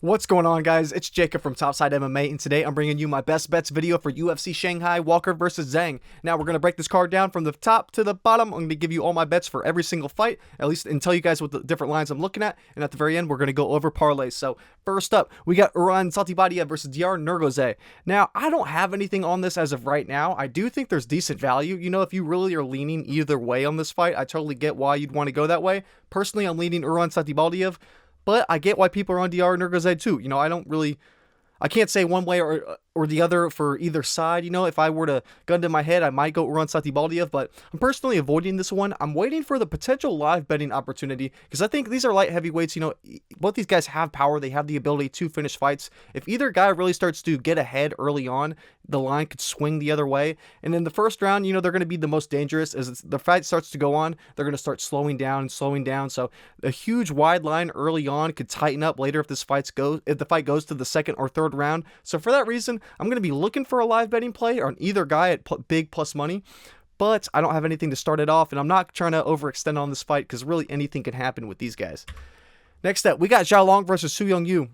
What's going on, guys? It's Jacob from Topside MMA, and today I'm bringing you my best bets video for UFC Shanghai, Walker versus Zhang. Now, we're going to break this card down from the top to the bottom. I'm going to give you all my bets for every single fight, at least, and tell you guys what the different lines I'm looking at, and at the very end, we're going to go over parlays. So, first up, we got Uran Satibadia versus Dr. Nergoze. Now, I don't have anything on this as of right now. I do think there's decent value. You know, if you really are leaning either way on this fight, I totally get why you'd want to go that way. Personally, I'm leaning Uran Satibadia. But I get why people are on Dr. Nergoze too. You know, I can't say one way or the other for either side. You know, if I were to gun to my head, I might go Uran Satibadia, but I'm personally avoiding this one. I'm waiting for the potential live betting opportunity because I think these are light heavyweights. You know, both these guys have power. They have the ability to finish fights. If either guy really starts to get ahead early on, the line could swing the other way. And in the first round, you know, they're going to be the most dangerous. As the fight starts to go on, they're going to start slowing down and slowing down. So a huge wide line early on could tighten up later if the fight goes to the second or third round. So for that reason, I'm going to be looking for a live betting play on either guy at big plus money. But I don't have anything to start it off, and I'm not trying to overextend on this fight because really anything can happen with these guys. Next up, we got Xiao versus SuYoung.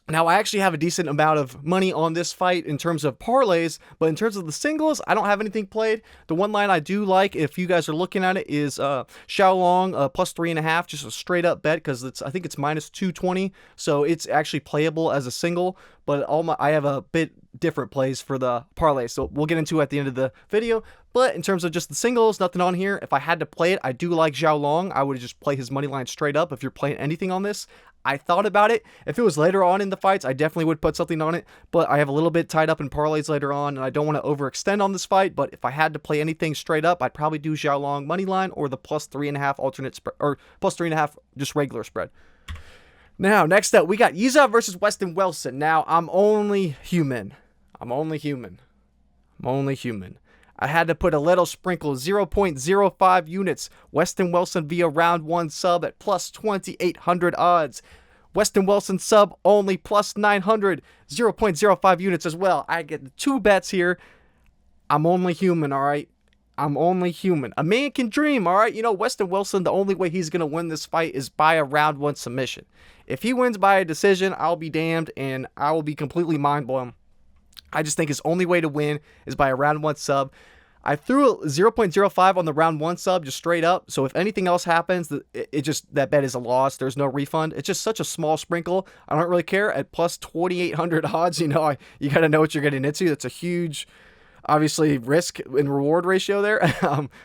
Now, I actually have a decent amount of money on this fight in terms of parlays, but in terms of the singles, I don't have anything played. The one line I do like, if you guys are looking at it, is Xiao plus 3.5, just a straight up bet because I think it's minus 220, so it's actually playable as a single. But I have a bit different plays for the parlay, so we'll get into it at the end of the video. But in terms of just the singles, nothing on here. If I had to play it, I do like Xiao. I would just play his money line straight up if you're playing anything on this. I thought about it. If it was later on in the fights, I definitely would put something on it, but I have a little bit tied up in parlays later on, and I don't want to overextend on this fight. But if I had to play anything straight up, I'd probably do Xiao money line or the plus 3.5 alternate spread, or plus 3.5 just regular spread. Now, next up, we got Yizha versus Westin Wilson. Now, I'm only human. I had to put a little sprinkle, 0.05 units. Westin Wilson via round 1 sub at plus 2,800 odds. Westin Wilson sub only plus 900, 0.05 units as well. I get 2 bets here. I'm only human, all right? I'm only human. A man can dream, all right? You know, Westin Wilson, the only way he's going to win this fight is by a round 1 submission. If he wins by a decision, I'll be damned, and I will be completely mind blown. I just think his only way to win is by a round 1 sub. I threw a 0.05 on the round 1 sub just straight up. So if anything else happens, that bet is a loss. There's no refund. It's just such a small sprinkle. I don't really care. At plus 2,800 odds, you know, you got to know what you're getting into. That's a huge, obviously, risk and reward ratio there.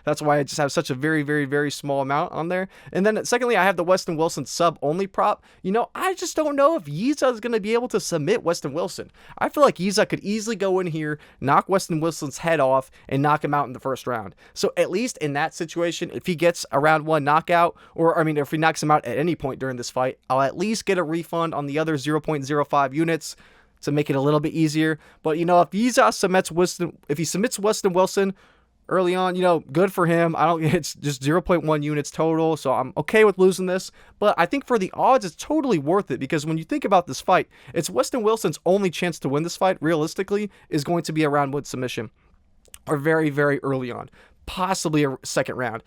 That's why I just have such a very, very, very small amount on there. And then secondly, I have the Westin Wilson sub only prop. You know, I just don't know if Yizha is going to be able to submit Westin Wilson. I feel like Yizha could easily go in here, knock Westin Wilson's head off, and knock him out in the first round. So at least in that situation, if he gets a round 1 knockout, or I mean, if he knocks him out at any point during this fight, I'll at least get a refund on the other 0.05 units. To make it a little bit easier. But, you know, if Yizha submits Westin Wilson early on, you know, good for him. It's just 0.1 units total, so I'm okay with losing this. But I think for the odds, it's totally worth it because when you think about this fight, it's Westin Wilson's only chance to win this fight, realistically, is going to be a round 1 submission or very, very early on, possibly a second round.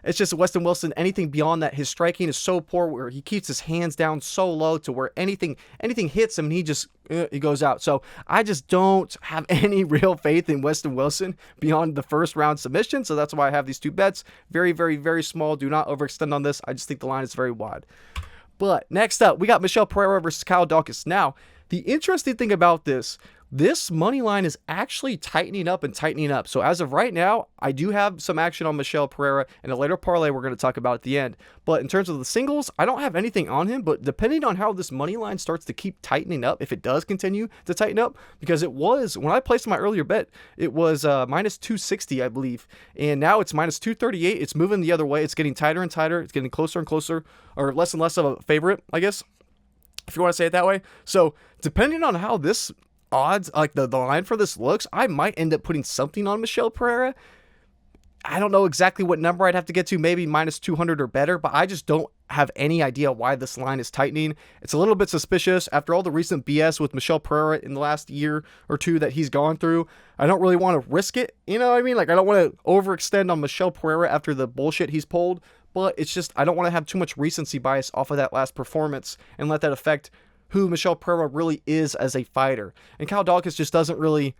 It's just Westin Wilson, anything beyond that, his striking is so poor where he keeps his hands down so low to where anything hits him and he goes out. So I just don't have any real faith in Westin Wilson beyond the first round submission. So that's why I have these 2 bets. Very, very, very small. Do not overextend on this. I just think the line is very wide. But next up, we got Michel Pereira versus Daukaus. Now, the interesting thing about this money line is actually tightening up. So as of right now, I do have some action on Michel Pereira in a later parlay we're going to talk about at the end. But in terms of the singles, I don't have anything on him. But depending on how this money line starts to keep tightening up, if it does continue to tighten up, because it was, when I placed my earlier bet, it was minus 260, I believe. And now it's minus 238. It's moving the other way. It's getting tighter and tighter. It's getting closer and closer, or less and less of a favorite, I guess, if you want to say it that way. So depending on how this odds, like the line for this looks, I might end up putting something on Michel Pereira. I don't know exactly what number I'd have to get to, maybe minus 200 or better, but I just don't have any idea why this line is tightening. It's a little bit suspicious after all the recent BS with Michel Pereira in the last year or 2 that he's gone through. I don't really want to risk it, you know what I mean? Like, I don't want to overextend on Michel Pereira after the bullshit he's pulled, but it's just, I don't want to have too much recency bias off of that last performance and let that affect who Michel Pereira really is as a fighter. And Kyle Daukaus just doesn't really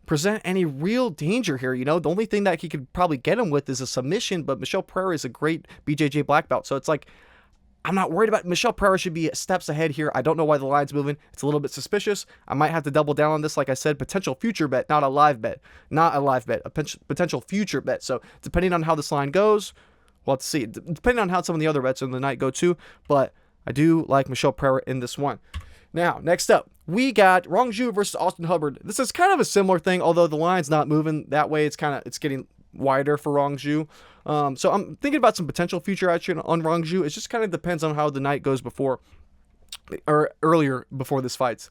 present any real danger here. You know, the only thing that he could probably get him with is a submission, but Michel Pereira is a great BJJ black belt. So it's like, I'm not worried about Michel Pereira. Should be steps ahead here. I don't know why the line's moving. It's a little bit suspicious. I might have to double down on this. Like I said, potential future bet, not a live bet. Not a live bet, a potential future bet. So depending on how this line goes, we'll have to see. Depending on how some of the other bets in the night go too. But I do like Michel Pereira in this one. Now, next up, we got Rongzhu versus Austin Hubbard. This is kind of a similar thing, although the line's not moving that way. It's getting wider for Rongzhu. So I'm thinking about some potential future action on Rongzhu. It just kind of depends on how the night goes before, or earlier before this fight.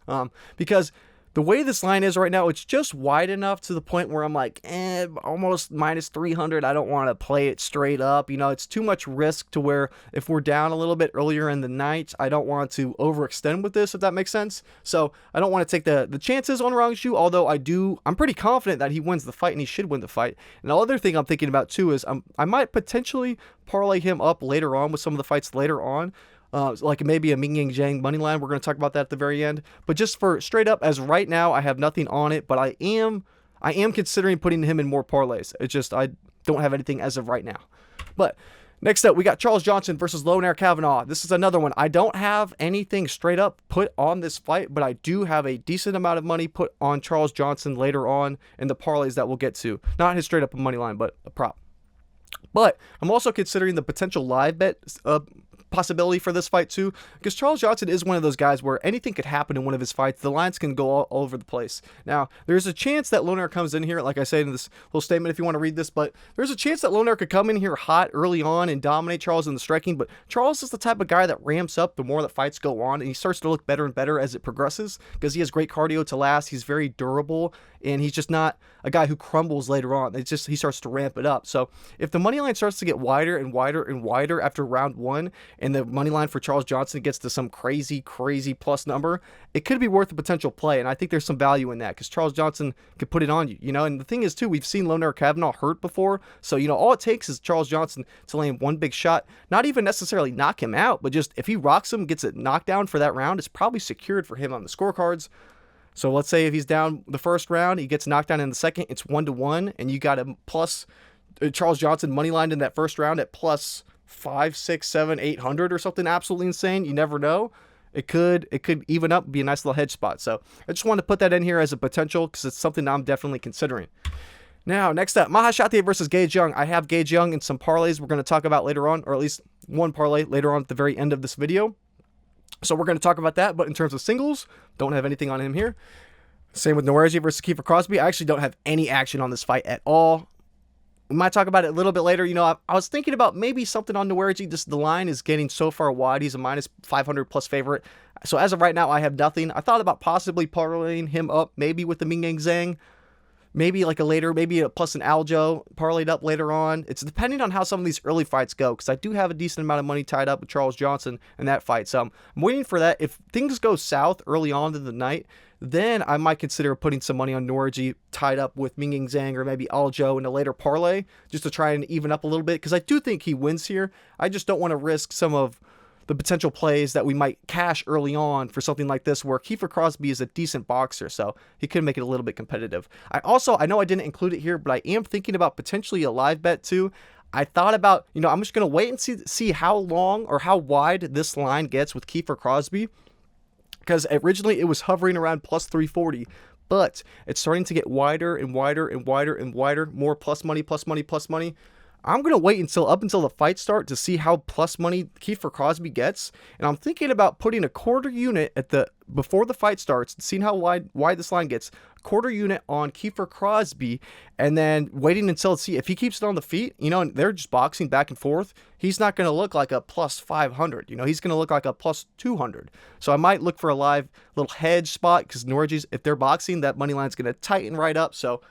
Because the way this line is right now, it's just wide enough to the point where I'm like, almost minus 300. I don't want to play it straight up. You know, it's too much risk to where if we're down a little bit earlier in the night, I don't want to overextend with this, if that makes sense. So I don't want to take the chances on Rongzhu, although I'm pretty confident that he wins the fight and he should win the fight. And the other thing I'm thinking about too is I might potentially parlay him up later on with some of the fights later on. Like maybe a Mingyang Zhang money line. We're going to talk about that at the very end. But just for straight up, as right now, I have nothing on it, but I am considering putting him in more parlays. It's just I don't have anything as of right now. But next up, we got Charles Johnson versus Lonair Kavanagh. This is another one. I don't have anything straight up put on this fight, but I do have a decent amount of money put on Charles Johnson later on in the parlays that we'll get to. Not his straight up money line, but a prop. But I'm also considering the potential live bet possibility for this fight too, because Charles Johnson is one of those guys where anything could happen in one of his fights. The lines can go all over the place. Now, there's a chance that Lonair comes in here, like I said in this little statement if you want to read this, but there's a chance that Lonair could come in here hot early on and dominate Charles in the striking, but Charles is the type of guy that ramps up the more the fights go on, and he starts to look better and better as it progresses, because he has great cardio to last. He's very durable, and he's just not a guy who crumbles later on. It's just he starts to ramp it up. So if the money line starts to get wider and wider and wider after round one, and the money line for Charles Johnson gets to some crazy plus number, it could be worth a potential play. And I think there's some value in that, because Charles Johnson could put it on you, you know. And the thing is too, we've seen Lonair Kavanagh hurt before, so you know all it takes is Charles Johnson to land one big shot, not even necessarily knock him out, but just if he rocks him, gets a knockdown for that round, it's probably secured for him on the scorecards. So let's say if he's down the first round, he gets knocked down in the second, it's 1-1, and you got a plus Charles Johnson money line in that first round at plus 5, 6, 7, 800 or something absolutely insane. You never know. It could even up, be a nice little hedge spot. So I just wanted to put that in here as a potential, because it's something I'm definitely considering. Now, next up, Maheshate versus Xiao. I have Xiao in some parlays we're going to talk about later on, or at least one parlay later on at the very end of this video. So we're going to talk about that, but in terms of singles, don't have anything on him here. Same with Nueraji versus Kiefer Crosbie. I actually don't have any action on this fight at all. We might talk about it a little bit later. You know, I was thinking about maybe something on Nueraji. The line is getting so far wide. He's a minus 500 plus favorite. So as of right now, I have nothing. I thought about possibly parlaying him up, maybe with the Mingyang Zhang. Maybe like maybe a plus an Aljo parlayed up later on. It's depending on how some of these early fights go, because I do have a decent amount of money tied up with Charles Johnson in that fight. So I'm waiting for that. If things go south early on in the night, then I might consider putting some money on Nueraji tied up with Mingyang Zhang or maybe Aljo in a later parlay, just to try and even up a little bit, because I do think he wins here. I just don't want to risk some of the potential plays that we might cash early on for something like this, where Kiefer Crosbie is a decent boxer, so he could make it a little bit competitive. I know I didn't include it here, but I am thinking about potentially a live bet too. I thought about, you know, I'm just going to wait and see how long or how wide this line gets with Kiefer Crosbie, because originally it was hovering around plus 340, but it's starting to get wider and wider and wider and wider, more plus money. I'm going to wait up until the fight start to see how plus money Kiefer Crosbie gets. And I'm thinking about putting a quarter unit before the fight starts, seeing how wide this line gets, quarter unit on Kiefer Crosbie, and then waiting until see if he keeps it on the feet, you know, and they're just boxing back and forth. He's not going to look like a plus 500, you know, he's going to look like a plus 200. So I might look for a live little hedge spot, because Nueraji's, if they're boxing, that money line's going to tighten right up. So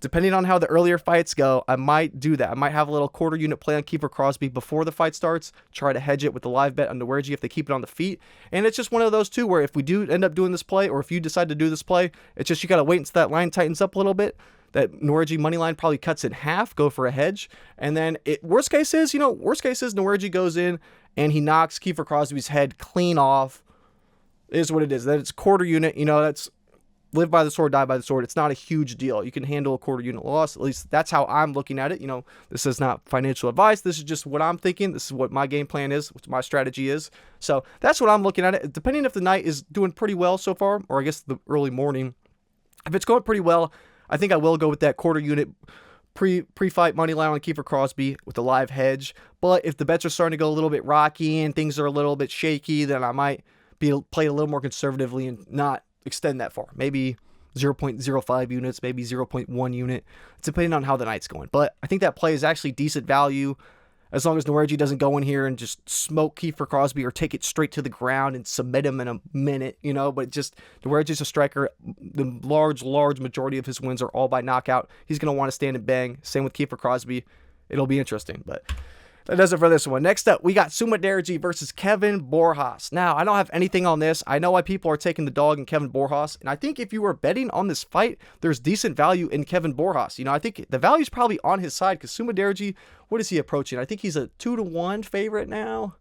depending on how the earlier fights go, I might do that. I might have a little quarter unit play on Kiefer Crosbie before the fight starts, try to hedge it with the live bet on Nueraji if they keep it on the feet. And it's just one of those two where if we do end up doing this play, or if you decide to do this play, it's just you got to wait until that line tightens up a little bit. That Nueraji money line probably cuts in half, go for a hedge. And then worst case is Nueraji goes in and he knocks Kiefer Crosbie's head clean off. It is what it is. That it's quarter unit, that's live by the sword, die by the sword. It's not a huge deal. You can handle a quarter unit loss. At least that's how I'm looking at it. This is not financial advice. This is just what I'm thinking. This is what my game plan is, what my strategy is. So that's what I'm looking at it. Depending if the night is doing pretty well so far, or I guess the early morning. If it's going pretty well, I think I will go with that quarter unit pre-fight money line on Kiefer Crosbie with the live hedge. But if the bets are starting to go a little bit rocky and things are a little bit shaky, then I might be played a little more conservatively and not extend that far. Maybe 0.05 units, maybe 0.1 unit, depending on how the night's going. But I think that play is actually decent value as long as Nueraji doesn't go in here and just smoke Kiefer Crosbie or take it straight to the ground and submit him in a minute, But just Nueraji's a striker. The large majority of his wins are all by knockout. He's going to want to stand and bang. Same with Kiefer Crosbie. It'll be interesting, but that does it for this one. Next up, we got Sumudaerji versus Kevin Borjas. Now, I don't have anything on this. I know why people are taking the dog in Kevin Borjas, and I think if you were betting on this fight, there's decent value in Kevin Borjas. I think the value's probably on his side because Sumudaerji, what is he approaching? I think he's a 2-1 favorite now.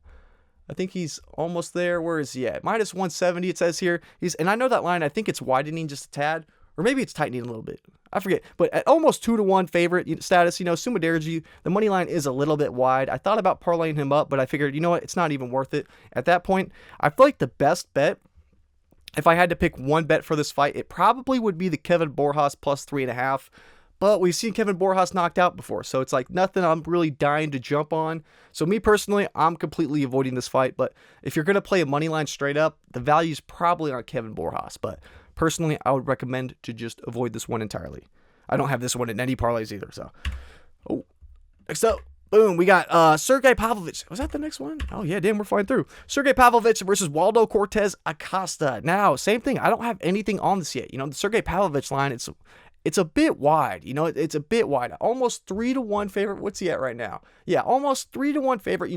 I think he's almost there. Where is he at? Minus 170, it says here. And I know that line, I think it's widening just a tad, or maybe it's tightening a little bit. I forget, but at almost 2-1 favorite status, Sumudaerji, the money line is a little bit wide. I thought about parlaying him up, but I figured, it's not even worth it. At that point, I feel like the best bet, if I had to pick one bet for this fight, it probably would be the Kevin Borjas plus 3.5. But we've seen Kevin Borjas knocked out before, so it's like nothing I'm really dying to jump on. So me personally, I'm completely avoiding this fight. But if you're going to play a money line straight up, the value's probably on Kevin Borjas. But personally, I would recommend to just avoid this one entirely. I don't have this one in any parlays either. So, next up, boom, we got Sergei Pavlovich. Was that the next one? Oh yeah, damn, we're flying through. Sergei Pavlovich versus Waldo Cortes-Acosta. Now, same thing. I don't have anything on this yet. The Sergei Pavlovich line, it's a bit wide. It's a bit wide. Almost 3-1 favorite. What's he at right now? Yeah, almost 3-1 favorite.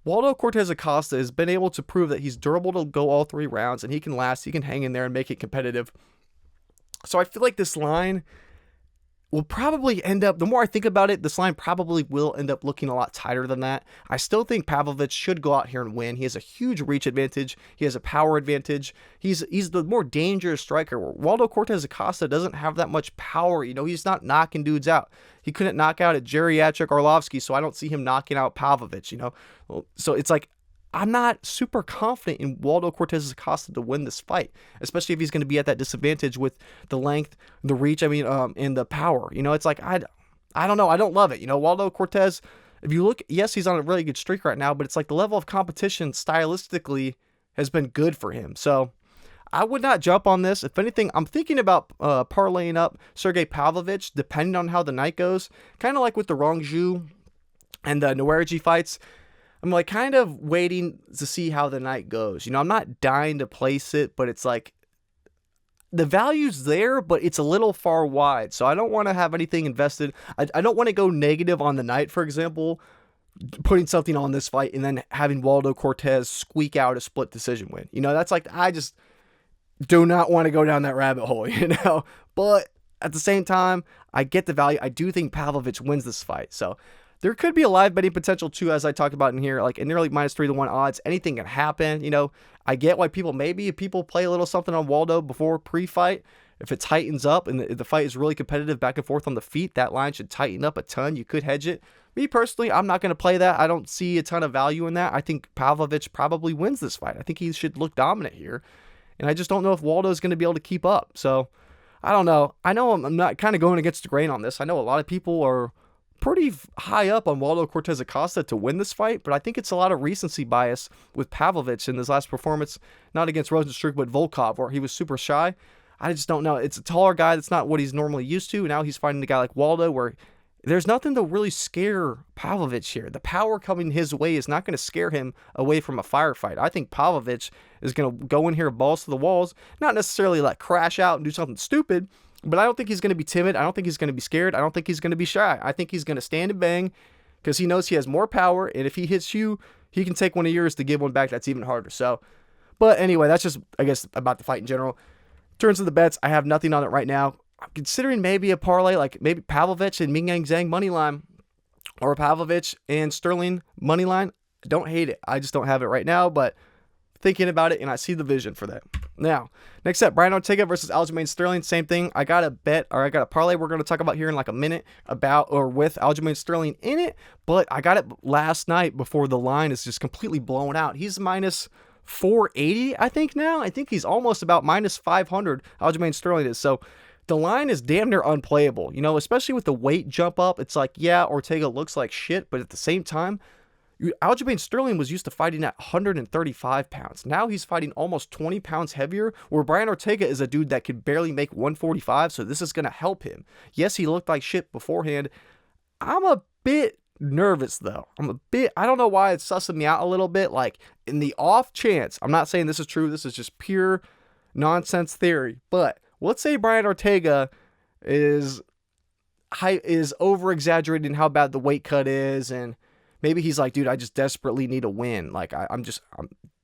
Waldo Cortes-Acosta has been able to prove that he's durable to go all 3 rounds, and he can last. He can hang in there and make it competitive. So I feel like this line will probably end up, the more I think about it, this line probably will end up looking a lot tighter than that. I still think Pavlovich should go out here and win. He has a huge reach advantage. He has a power advantage. He's the more dangerous striker. Waldo Cortes-Acosta doesn't have that much power. He's not knocking dudes out. He couldn't knock out a geriatric Arlovsky, so I don't see him knocking out Pavlovich, So it's like, I'm not super confident in Waldo Cortes-Acosta to win this fight, especially if he's going to be at that disadvantage with the length, the reach, and the power. It's like, I don't know. I don't love it. Waldo Cortes, if you look, yes, he's on a really good streak right now, but it's like the level of competition stylistically has been good for him. So I would not jump on this. If anything, I'm thinking about parlaying up Sergei Pavlovich, depending on how the night goes. Kind of like with the Rongzhu and the Nueraji fights. I'm like kind of waiting to see how the night goes. I'm not dying to place it, but it's like the value's there, but it's a little far wide. So I don't want to have anything invested. I don't want to go negative on the night, for example, putting something on this fight and then having Waldo Cortes squeak out a split decision win. That's like, I just do not want to go down that rabbit hole, But at the same time, I get the value. I do think Pavlovich wins this fight. So there could be a live betting potential too, as I talked about in here, like in nearly minus 3-1 odds. Anything can happen. I get why if people play a little something on Waldo before pre-fight, if it tightens up and the fight is really competitive back and forth on the feet, that line should tighten up a ton. You could hedge it. Me personally, I'm not going to play that. I don't see a ton of value in that. I think Pavlovich probably wins this fight. I think he should look dominant here. And I just don't know if Waldo is going to be able to keep up. So I don't know. I know I'm not kind of going against the grain on this. I know a lot of people are pretty high up on Waldo Cortes-Acosta to win this fight, but I think it's a lot of recency bias with Pavlovich in his last performance, not against Rongzhu, but Volkov, where he was super shy. I just don't know. It's a taller guy. That's not what he's normally used to. Now he's fighting a guy like Waldo, where there's nothing to really scare Pavlovich here. The power coming his way is not going to scare him away from a firefight. I think Pavlovich is going to go in here balls to the walls, not necessarily like crash out and do something stupid, but I don't think he's going to be timid. I don't think he's going to be scared. I don't think he's going to be shy. I think he's going to stand and bang because he knows he has more power, and if he hits you, he can take one of yours to give one back. That's even harder. So, but anyway, that's just, I guess, about the fight in general. In terms of the bets, I have nothing on it right now. I'm considering maybe a parlay, like maybe Pavlovich and Mingyang Zhang money line, or Pavlovich and Sterling money line. Don't hate it. I just don't have it right now, but thinking about it, and I see the vision for that. Now, next up, Brian Ortega versus Aljamain Sterling. Same thing. I got a bet, or I got a parlay we're going to talk about here in like a minute about or with Aljamain Sterling in it, but I got it last night before the line is just completely blown out. He's minus 480, I think now. I think he's almost about minus 500. Aljamain Sterling is. So the line is damn near unplayable, you know, especially with the weight jump up. It's like, yeah, Ortega looks like shit, but at the same time, Aljamain Sterling was used to fighting at 135 pounds. Now he's fighting almost 20 pounds heavier, where Brian Ortega is a dude that could barely make 145, so this is going to help him. Yes, he looked like shit beforehand. I'm a bit nervous, though. I don't know why it's sussing me out a little bit. Like, in the off chance, I'm not saying this is true, this is just pure nonsense theory, but let's say Brian Ortega is over-exaggerating how bad the weight cut is, and maybe he's like, dude, I just desperately need a win. Like, I'm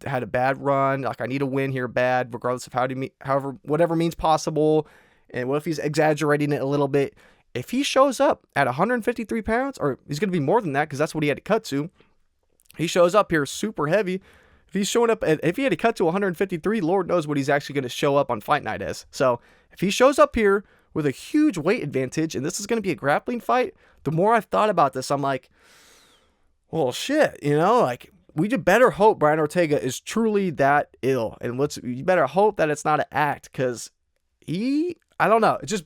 had a bad run. Like, I need a win here bad, regardless of whatever means possible. And what if he's exaggerating it a little bit? If he shows up at 153 pounds, or he's going to be more than that because that's what he had to cut to. He shows up here super heavy. If he had to cut to 153, Lord knows what he's actually going to show up on fight night as. So if he shows up here with a huge weight advantage, and this is going to be a grappling fight, the more I've thought about this, I'm like, well, shit, you know, like, we better hope Brian Ortega is truly that ill. And you better hope that it's not an act, because I don't know. It's just,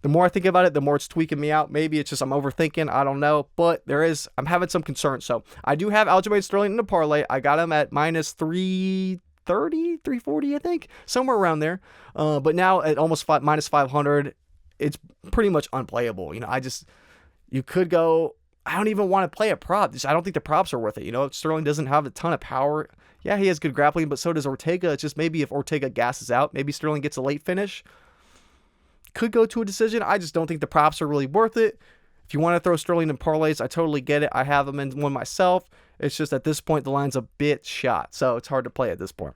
the more I think about it, the more it's tweaking me out. Maybe it's just I'm overthinking. I don't know. But I'm having some concerns. So I do have Aljamain Sterling in the parlay. I got him at minus 330, 340, I think. Somewhere around there. But now at almost minus 500, it's pretty much unplayable. You know, you could go, I don't even want to play a prop. I don't think the props are worth it. You know, Sterling doesn't have a ton of power. Yeah, he has good grappling, but so does Ortega. It's just maybe if Ortega gasses out, maybe Sterling gets a late finish. Could go to a decision. I just don't think the props are really worth it. If you want to throw Sterling in parlays, I totally get it. I have him in one myself. It's just at this point, the line's a bit shot, so it's hard to play at this point.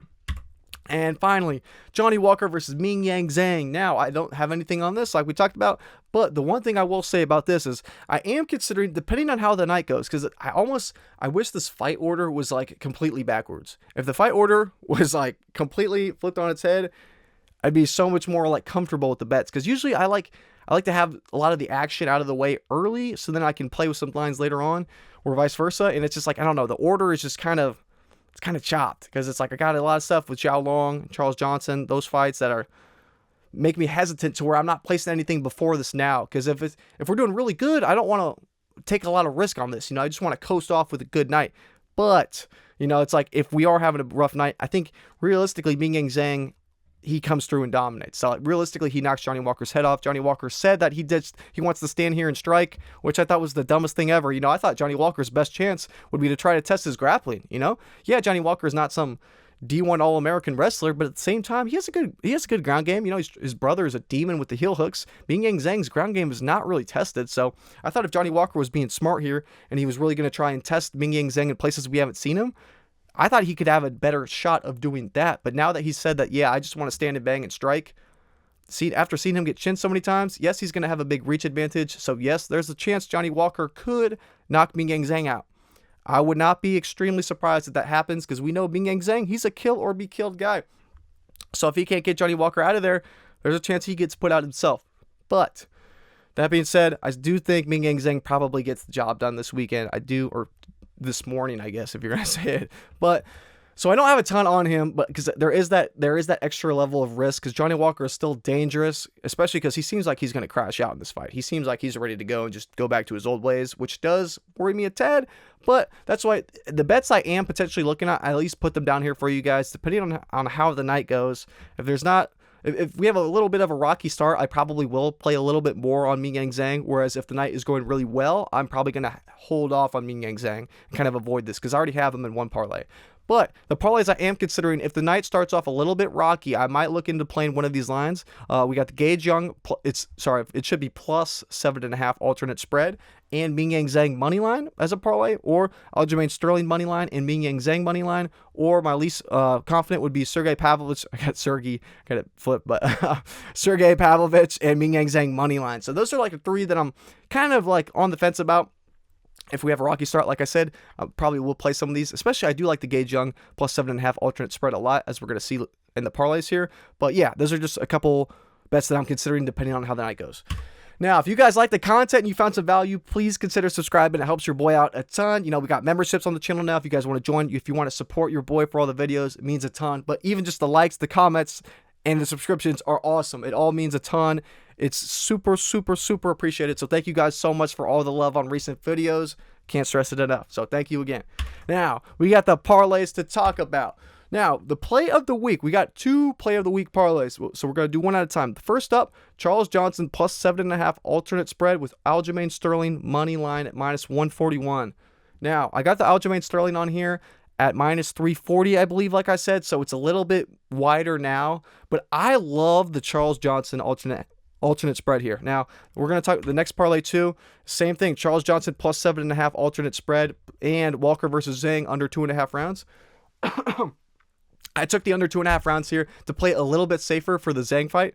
And finally, Johnny Walker versus Mingyang Zhang. Now, I don't have anything on this like we talked about, but the one thing I will say about this is I am considering, depending on how the night goes, because I wish this fight order was like completely backwards. If the fight order was like completely flipped on its head, I'd be so much more like comfortable with the bets, because usually I like to have a lot of the action out of the way early, so then I can play with some lines later on, or vice versa. And it's just like, I don't know, the order is just kind of chopped, because it's like I got a lot of stuff with Xiao Long, Charles Johnson, those fights that make me hesitant to where I'm not placing anything before this now. Because if we're doing really good, I don't want to take a lot of risk on this. You know, I just want to coast off with a good night. But, you know, it's like if we are having a rough night, I think realistically, Mingyang Zhang, he comes through and dominates. So realistically, he knocks Johnny Walker's head off. Johnny Walker said that he wants to stand here and strike, which I thought was the dumbest thing ever. You know, I thought Johnny Walker's best chance would be to try to test his grappling, you know? Yeah, Johnny Walker is not some D1 All-American wrestler, but at the same time, he has a good ground game. You know, his brother is a demon with the heel hooks. Mingyang Zhang's ground game is not really tested. So I thought if Johnny Walker was being smart here and he was really going to try and test Mingyang Zhang in places we haven't seen him, I thought he could have a better shot of doing that. But now that he said that, yeah, I just want to stand and bang and strike, after seeing him get chinned so many times, yes, he's going to have a big reach advantage. So yes, there's a chance Johnny Walker could knock Mingyang Zhang out. I would not be extremely surprised if that happens, because we know Mingyang Zhang, he's a kill or be killed guy. So if he can't get Johnny Walker out of there, there's a chance he gets put out himself. But that being said, I do think Mingyang Zhang probably gets the job done this weekend. I do, or this morning, I guess, if you're going to say it. But so I don't have a ton on him, but because there is that extra level of risk, because Johnny Walker is still dangerous, especially because he seems like he's going to crash out in this fight. He seems like he's ready to go and just go back to his old ways, which does worry me a tad. But that's why the bets I am potentially looking at least put them down here for you guys, depending on how the night goes. If we have a little bit of a rocky start, I probably will play a little bit more on Mingyang Zhang, whereas if the night is going really well, I'm probably going to hold off on Mingyang Zhang and kind of avoid this, because I already have him in one parlay. But the parlays I am considering, if the night starts off a little bit rocky, I might look into playing one of these lines. We got the Guage Young, it should be plus 7.5 alternate spread, and Mingyang Zhang money line as a parlay, or Aljamain Sterling money line and Mingyang Zhang money line, or my least confident would be Sergei Pavlovich. I got it flipped, but Sergei Pavlovich and Mingyang Zhang money line. So those are like the three that I'm kind of like on the fence about. If we have a rocky start, like I said, I probably will play some of these. Especially, I do like the Guage Zhang plus 7.5 alternate spread a lot, as we're going to see in the parlays here. But yeah, those are just a couple bets that I'm considering depending on how the night goes. Now, if you guys like the content and you found some value, please consider subscribing. It helps your boy out a ton. You know, we got memberships on the channel now. If you guys want to join, if you want to support your boy for all the videos, it means a ton. But even just the likes, the comments, and the subscriptions are awesome. It all means a ton. It's super, super, super appreciated. So thank you guys so much for all the love on recent videos. Can't stress it enough. So thank you again. Now, we got the parlays to talk about. Now, the play of the week. We got 2 play of the week parlays. So we're going to do one at a time. First up, Charles Johnson plus 7.5 alternate spread with Aljamain Sterling money line at minus 141. Now, I got the Aljamain Sterling on here at minus 340, I believe, like I said. So it's a little bit wider now. But I love the Charles Johnson alternate spread here. Now, we're going to talk the next parlay too. Same thing. Charles Johnson plus 7.5 alternate spread and Walker versus Zhang under 2.5 rounds. I took the under 2.5 rounds here to play a little bit safer for the Zhang fight,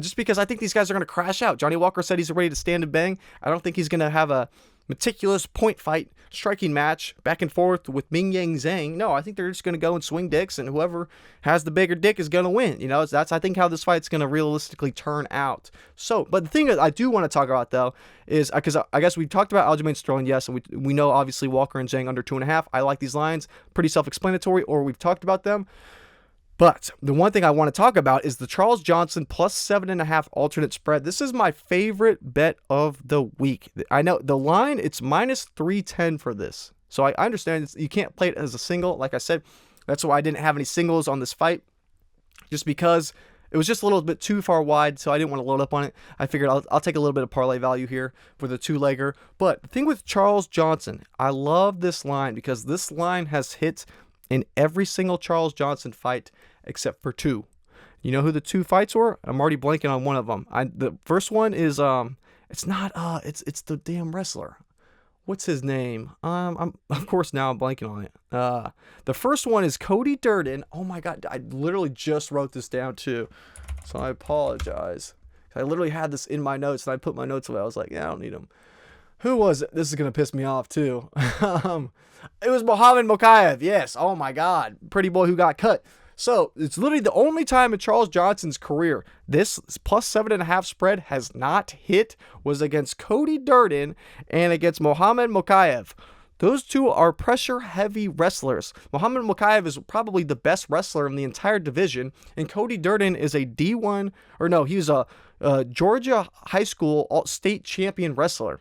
just because I think these guys are going to crash out. Johnny Walker said he's ready to stand and bang. I don't think he's going to have a meticulous point fight, striking match, back and forth with Mingyang Zhang. No, I think they're just going to go and swing dicks, and whoever has the bigger dick is going to win. You know, that's I think how this fight's going to realistically turn out. So, but the thing that I do want to talk about though is because I guess we talked about Aljamain Sterling, yes, and we know obviously Walker and Zhang under 2.5. I like these lines, pretty self-explanatory, or we've talked about them. But the one thing I want to talk about is the Charles Johnson plus 7.5 alternate spread. This is my favorite bet of the week. I know the line, it's minus 310 for this. So I understand you can't play it as a single. Like I said, that's why I didn't have any singles on this fight, just because it was just a little bit too far wide, so I didn't want to load up on it. I figured I'll take a little bit of parlay value here for the 2-legger. But the thing with Charles Johnson, I love this line because this line has hit in every single Charles Johnson fight except for 2. You know who the 2 fights were? I'm already blanking on one of them. The first one is it's the damn wrestler. What's his name? I'm of course now I'm blanking on it. The first one is Cody Durden. Oh my god, I literally just wrote this down too, so I apologize. I literally had this in my notes and I put my notes away. I was like, yeah, I don't need them. Who was it? This is gonna piss me off too. It was Mohamed Mokaev. Yes. Oh my god, pretty boy who got cut. So it's literally the only time in Charles Johnson's career this plus 7.5 spread has not hit was against Cody Durden and against Mohamed Mokaev. Those 2 are pressure-heavy wrestlers. Mohamed Mokaev is probably the best wrestler in the entire division, and Cody Durden is a D1, or no, he's a Georgia high school state champion wrestler.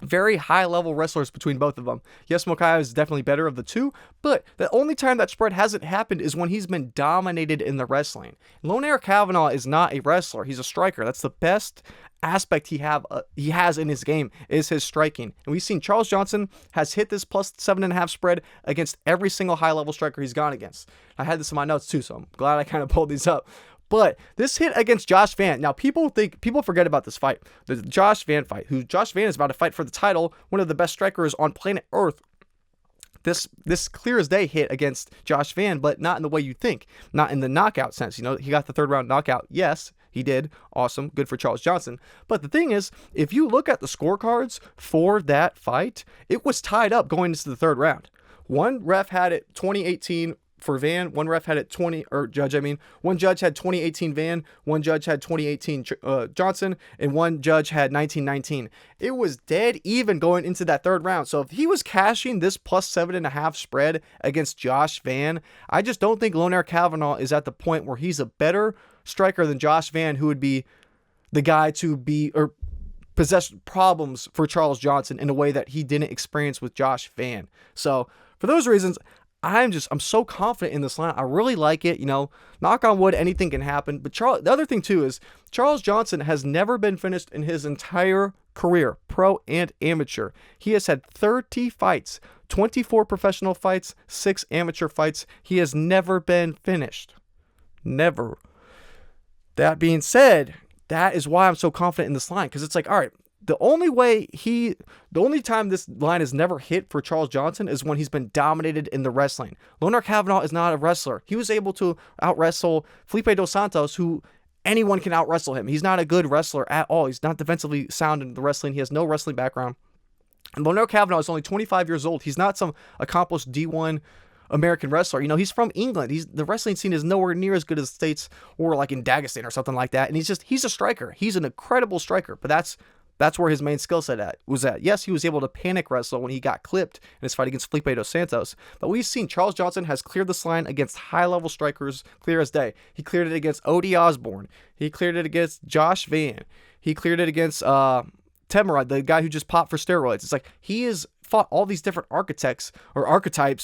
Very high-level wrestlers between both of them. Yes, Mokaev is definitely better of the 2, but the only time that spread hasn't happened is when he's been dominated in the wrestling. Lonair Kavanagh is not a wrestler. He's a striker. That's the best aspect he has in his game is his striking. And we've seen Charles Johnson has hit this plus 7.5 spread against every single high-level striker he's gone against. I had this in my notes too, so I'm glad I kind of pulled these up. But this hit against Josh Van. Now, people forget about this fight. The Josh Van fight, who Josh Van is about to fight for the title, one of the best strikers on planet Earth. This clear as day hit against Josh Van, but not in the way you think. Not in the knockout sense. You know, he got the 3rd round knockout. Yes, he did. Awesome. Good for Charles Johnson. But the thing is, if you look at the scorecards for that fight, it was tied up going into the 3rd round. One ref had it 2018 for Van, one ref had it one judge had 2018 Van, one judge had 2018 Johnson, and one judge had 1919. It was dead even going into that 3rd round. So if he was cashing this plus 7.5 spread against Josh Van, I just don't think Lonair Kavanagh is at the point where he's a better striker than Josh Van, who would be the guy to be or possess problems for Charles Johnson in a way that he didn't experience with Josh Van. So for those reasons, I'm so confident in this line. I really like it. You know, knock on wood, anything can happen. But the other thing too is Charles Johnson has never been finished in his entire career, pro and amateur. He has had 30 fights, 24 professional fights, 6 amateur fights. He has never been finished. Never. That being said, that is why I'm so confident in this line, because it's like, all right, the only time this line has never hit for Charles Johnson is when he's been dominated in the wrestling. Lonair Kavanagh is not a wrestler. He was able to out-wrestle Felipe Dos Santos, who anyone can out-wrestle him. He's not a good wrestler at all. He's not defensively sound in the wrestling. He has no wrestling background. And Loner Kavanagh is only 25 years old. He's not some accomplished D1 American wrestler. You know, he's from England. The wrestling scene is nowhere near as good as the States or like in Dagestan or something like that. And he's a striker. He's an incredible striker. But that's where his main skill set was at. Yes, he was able to panic wrestle when he got clipped in his fight against Felipe dos Santos. But we've seen Charles Johnson has cleared this line against high-level strikers clear as day. He cleared it against Odie Osborne. He cleared it against Josh Van. He cleared it against Temerad, the guy who just popped for steroids. It's like he has fought all these different archetypes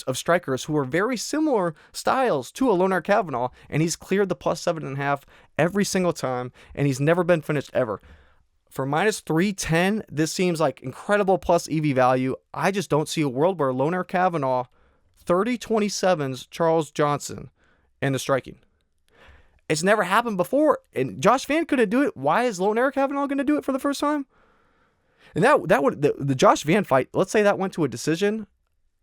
of strikers who are very similar styles to a Loner Kavanagh, and he's cleared the plus 7.5 every single time, and he's never been finished ever. For minus 310, this seems like incredible plus EV value. I just don't see a world where Loner Kavanagh 30-27s Charles Johnson in the striking. It's never happened before, and Josh Van couldn't do it. Why is Loner Kavanagh going to do it for the first time? And that would the Josh Van fight, let's say that went to a decision,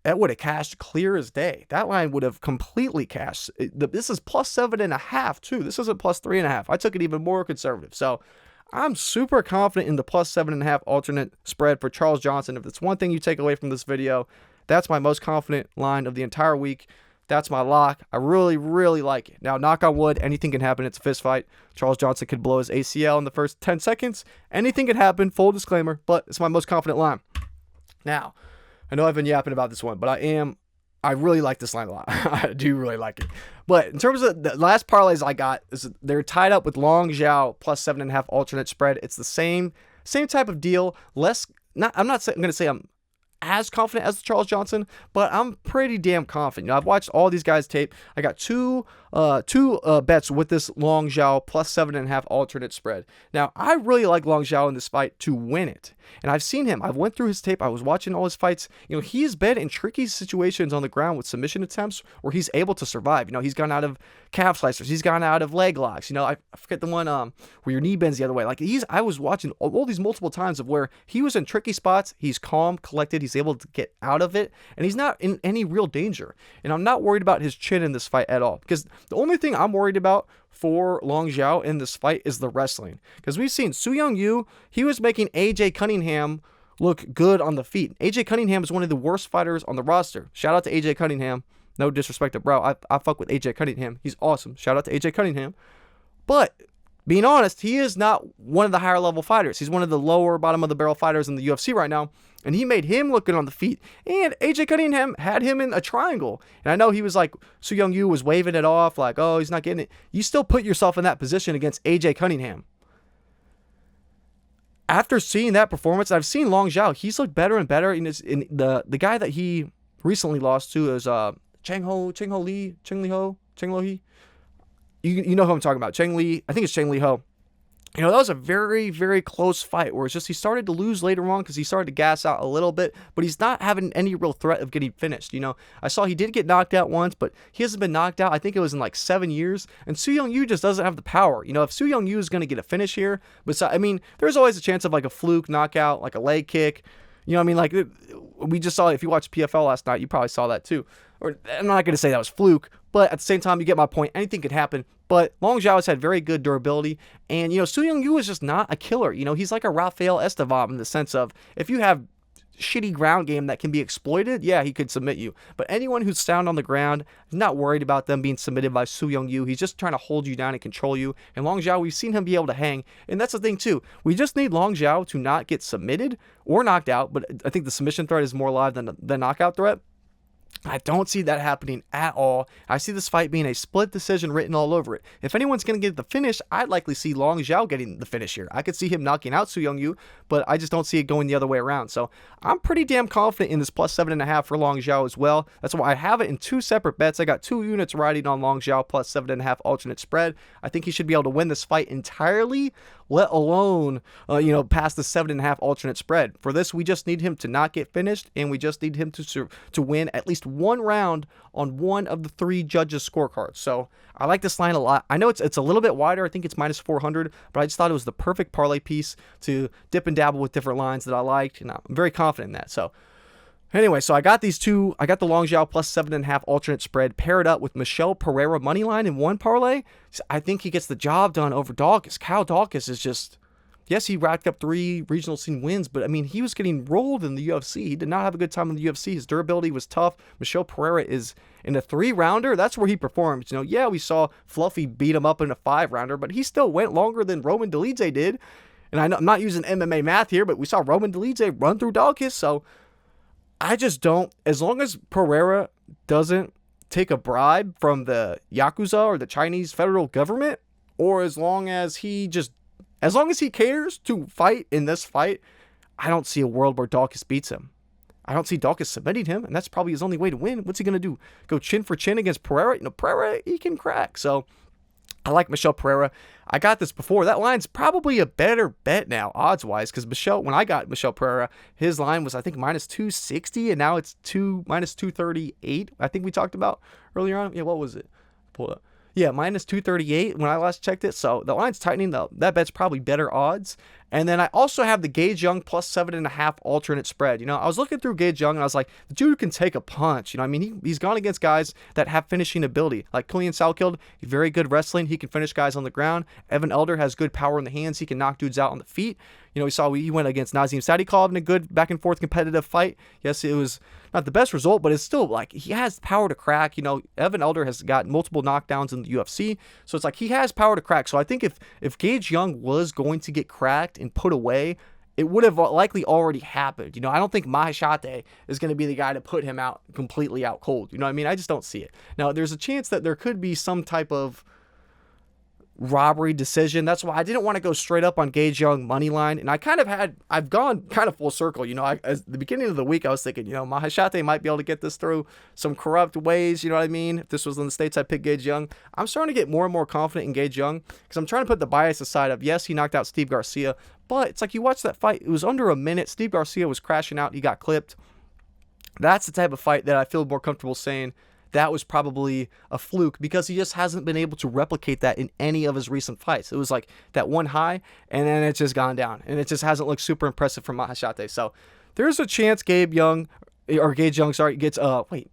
that would have cashed clear as day. That line would have completely cashed. This is plus 7.5 too. This isn't plus 3.5. I took it even more conservative. So I'm super confident in the plus 7.5 alternate spread for Charles Johnson. If it's one thing you take away from this video, that's my most confident line of the entire week. That's my lock. I really, really like it. Now, knock on wood, anything can happen. It's a fist fight. Charles Johnson could blow his ACL in the first 10 seconds. Anything can happen, full disclaimer, but it's my most confident line. Now, I know I've been yapping about this one, but I really like this line a lot. I do really like it. But in terms of the last parlays I got, they're tied up with Long Xiao plus 7.5 alternate spread. It's the same type of deal. I'm not going to say I'm as confident as Charles Johnson, but I'm pretty damn confident. You know, I've watched all these guys tape. I got two bets with this Long Xiao plus 7.5 alternate spread. Now, I really like Long Xiao in this fight to win it. And I've seen him. I've went through his tape. I was watching all his fights. You know, he's been in tricky situations on the ground with submission attempts where he's able to survive. You know, he's gone out of calf slicers. He's gone out of leg locks. You know, I forget the one where your knee bends the other way. Like I was watching all these multiple times of where he was in tricky spots. He's calm, collected. He's able to get out of it. And he's not in any real danger. And I'm not worried about his chin in this fight at all. Because the only thing I'm worried about for Long Xiao in this fight is the wrestling. Because we've seen SuYoung, he was making AJ Cunningham look good on the feet. AJ Cunningham is one of the worst fighters on the roster. Shout out to AJ Cunningham. No disrespect to bro. I fuck with AJ Cunningham. He's awesome. Shout out to AJ Cunningham. But being honest, he is not one of the higher level fighters. He's one of the lower bottom of the barrel fighters in the UFC right now. And he made him look good on the feet. And AJ Cunningham had him in a triangle. And I know he was like, SuYoung was waving it off like, oh, he's not getting it. You still put yourself in that position against AJ Cunningham. After seeing that performance, I've seen Long Xiao. He's looked better and better. In the guy that he recently lost to is Cheng Lo He. You know who I'm talking about. Cheng Li. I think it's Cheng Li Ho. You know, that was a very, very close fight where it's just he started to lose later on because he started to gas out a little bit, but he's not having any real threat of getting finished. You know, I saw he did get knocked out once, but he hasn't been knocked out. I think it was in like 7 years. And SuYoung just doesn't have the power. You know, if SuYoung is going to get a finish here, but I mean, there's always a chance of like a fluke knockout, like a leg kick. You know what I mean? Like we just saw, if you watched PFL last night, you probably saw that too. Or I'm not going to say that was fluke, but at the same time, you get my point. Anything could happen. But Long Xiao has had very good durability. And, you know, SuYoung is just not a killer. You know, he's like a Rafael Estevam in the sense of if you have shitty ground game that can be exploited, yeah, he could submit you. But anyone who's sound on the ground, he's not worried about them being submitted by SuYoung. He's just trying to hold you down and control you. And Long Xiao, we've seen him be able to hang. And that's the thing, too. We just need Long Xiao to not get submitted or knocked out. But I think the submission threat is more live than the knockout threat. I don't see that happening at all. I see this fight being a split decision written all over it. If anyone's going to get the finish, I'd likely see Long Xiao getting the finish here. I could see him knocking out SuYoung, but I just don't see it going the other way around. So I'm pretty damn confident in this plus 7.5 for Long Xiao as well. That's why I have it in 2 separate bets. I got 2 units riding on Long Xiao plus 7.5 alternate spread. I think he should be able to win this fight entirely, let alone, past the 7.5 alternate spread. For this, we just need him to not get finished, and we just need him to win at least 1 round on one of the 3 judges' scorecards. So I like this line a lot. I know it's a little bit wider. I think it's minus 400, but I just thought it was the perfect parlay piece to dip and dabble with different lines that I liked, and I'm very confident in that. So anyway, so I got these 2. I got the Long Xiao plus 7.5 alternate spread paired up with Michel Pereira money line in 1 parlay. So I think he gets the job done over Daukaus. Kyle Daukaus is just, Yes, he racked up 3 regional scene wins, but I mean, he was getting rolled in the UFC. He did not have a good time in the UFC. His durability was tough. Michel Pereira is in a 3-rounder. That's where he performs. You know, yeah, we saw Fluffy beat him up in a 5-rounder, but he still went longer than Roman Dolidze did. And I'm not using MMA math here, but we saw Roman Dolidze run through Daukaus. So I just don't, as long as Pereira doesn't take a bribe from the Yakuza or the Chinese federal government, or as long as he cares to fight in this fight, I don't see a world where Daukaus beats him. I don't see Daukaus submitting him, and that's probably his only way to win. What's he going to do? Go chin for chin against Pereira? You know, Pereira, he can crack. So I like Michel Pereira. I got this before. That line's probably a better bet now, odds-wise, because when I got Michel Pereira, his line was, I think, minus 260, and now it's minus 238. I think we talked about earlier on. Yeah, what was it? Pull it up. Yeah, minus 238 when I last checked it. So the line's tightening. That bet's probably better odds. And then I also have the Guage plus 7.5 alternate spread. You know, I was looking through Guage and I was like, the dude can take a punch. You know, I mean, he's gone against guys that have finishing ability. Like Killian Salkild, very good wrestling. He can finish guys on the ground. Evan Elder has good power in the hands. He can knock dudes out on the feet. You know, we saw he went against Nazim Sadikov in a good back and forth competitive fight. Yes, it was not the best result, but it's still like he has power to crack. You know, Evan Elder has got multiple knockdowns in the UFC. So it's like he has power to crack. So I think if Guage was going to get cracked and put away, it would have likely already happened. You know, I don't think Maheshate is going to be the guy to put him out completely out cold. You know what I mean? I just don't see it. Now, there's a chance that there could be some type of robbery decision. That's why I didn't want to go straight up on Guage money line. And I've gone kind of full circle. You know, at the beginning of the week, I was thinking, you know, Maheshate might be able to get this through some corrupt ways. You know what I mean? If this was in the States, I'd pick Guage. I'm starting to get more and more confident in Guage because I'm trying to put the bias aside of, yes, he knocked out Steve Garcia, but it's like you watch that fight. It was under a minute. Steve Garcia was crashing out. He got clipped. That's the type of fight that I feel more comfortable saying that was probably a fluke because he just hasn't been able to replicate that in any of his recent fights. It was like that one high, and then it's just gone down, and it just hasn't looked super impressive from Maheshate. So there's a chance Guage Young gets Gage. Why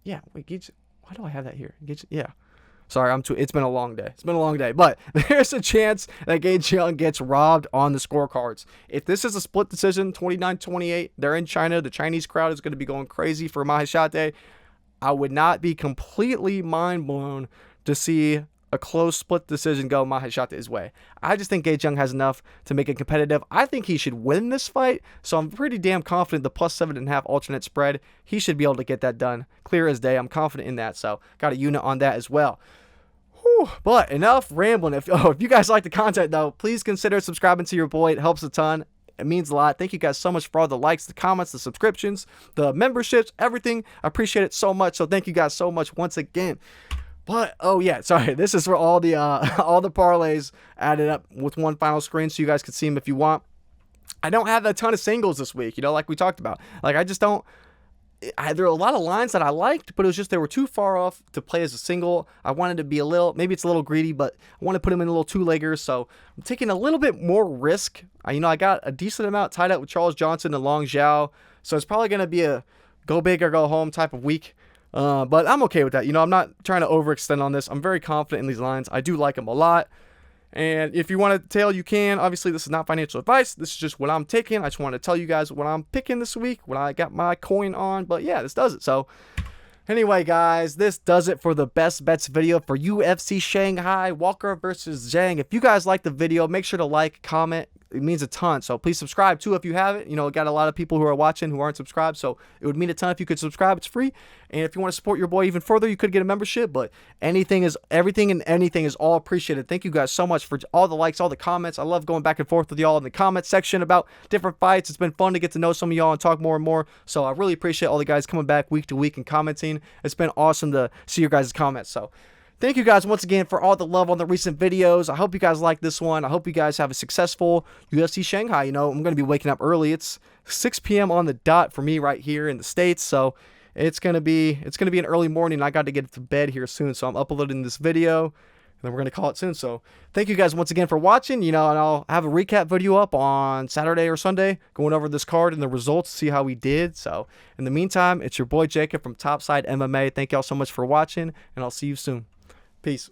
do I have that here? Gage, yeah. Sorry, it's been a long day. But there's a chance that Guage gets robbed on the scorecards. If this is a split decision, 29-28, they're in China. The Chinese crowd is going to be going crazy for Maheshate. I would not be completely mind blown to see a close split decision go Maheshate's way. I just think Guage has enough to make it competitive. I think he should win this fight, so I'm pretty damn confident the plus 7.5 alternate spread, he should be able to get that done clear as day. I'm confident in that, so got a unit on that as well. But enough rambling. If you guys like the content, though, please consider subscribing to your boy. It helps a ton. It means a lot. Thank you guys so much for all the likes, the comments, the subscriptions, the memberships, everything. I appreciate it so much. So thank you guys so much once again. But, oh yeah, sorry. This is for all the parlays added up with one final screen so you guys can see them if you want. I don't have a ton of singles this week, you know, like we talked about. Like, I just don't. There are a lot of lines that I liked, but it was just they were too far off to play as a single. I wanted to be maybe it's a little greedy, but I want to put them in a little two-leggers, so I'm taking a little bit more risk. I got a decent amount tied up with Charles Johnson and Long Xiao, so it's probably going to be a go big or go home type of week, but I'm okay with that. You know, I'm not trying to overextend on this. I'm very confident in these lines. I do like them a lot. And if you want to tail, you can. Obviously, this is not financial advice. This is just what I'm taking. I just want to tell you guys what I'm picking this week, what I got my coin on. But yeah, this does it. So anyway, guys, this does it for the best bets video for UFC Shanghai, Walker versus Zhang. If you guys like the video, make sure to like, comment. It means a ton. So please subscribe too if you haven't. You know, got a lot of people who are watching who aren't subscribed. So it would mean a ton if you could subscribe. It's free. And if you want to support your boy even further, you could get a membership. But everything and anything is all appreciated. Thank you guys so much for all the likes, all the comments. I love going back and forth with y'all in the comment section about different fights. It's been fun to get to know some of y'all and talk more and more. So I really appreciate all the guys coming back week to week and commenting. It's been awesome to see your guys' comments. So thank you guys once again for all the love on the recent videos. I hope you guys like this one. I hope you guys have a successful UFC Shanghai. You know, I'm going to be waking up early. It's 6 p.m. on the dot for me right here in the States. So it's going to be an early morning. I got to get to bed here soon. So I'm uploading this video and then we're going to call it soon. So thank you guys once again for watching. You know, and I'll have a recap video up on Saturday or Sunday going over this card and the results, see how we did. So in the meantime, it's your boy Jacob from Topside MMA. Thank y'all so much for watching and I'll see you soon. Peace.